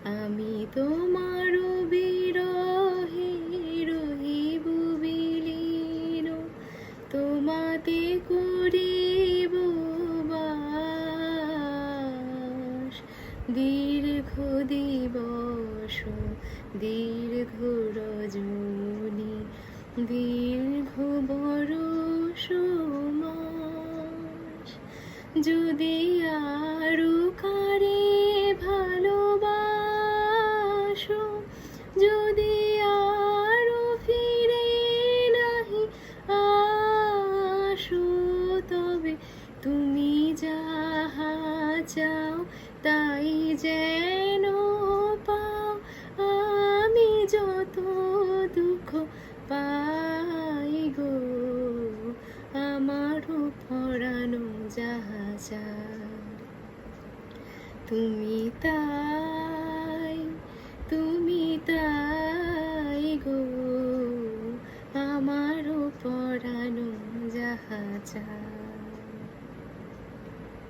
আমি তোমার বিরহে রহিব বিলীন, তোমাতে করিব বাস। দীর্ঘ দিবস দীর্ঘ রজনী, দীর্ঘ বরষ মাস। যদি আরো কারে ভালোবাসো, যদি আরো ফিরে নাহি আসো, তবে তুমি যাহা চাও তাই যেন পাও। আমি যত দুঃখ পাই গো, আমারও পরানো যাহা চায়, তুমি তাই গো, আমারও পরানো যাহা চায়।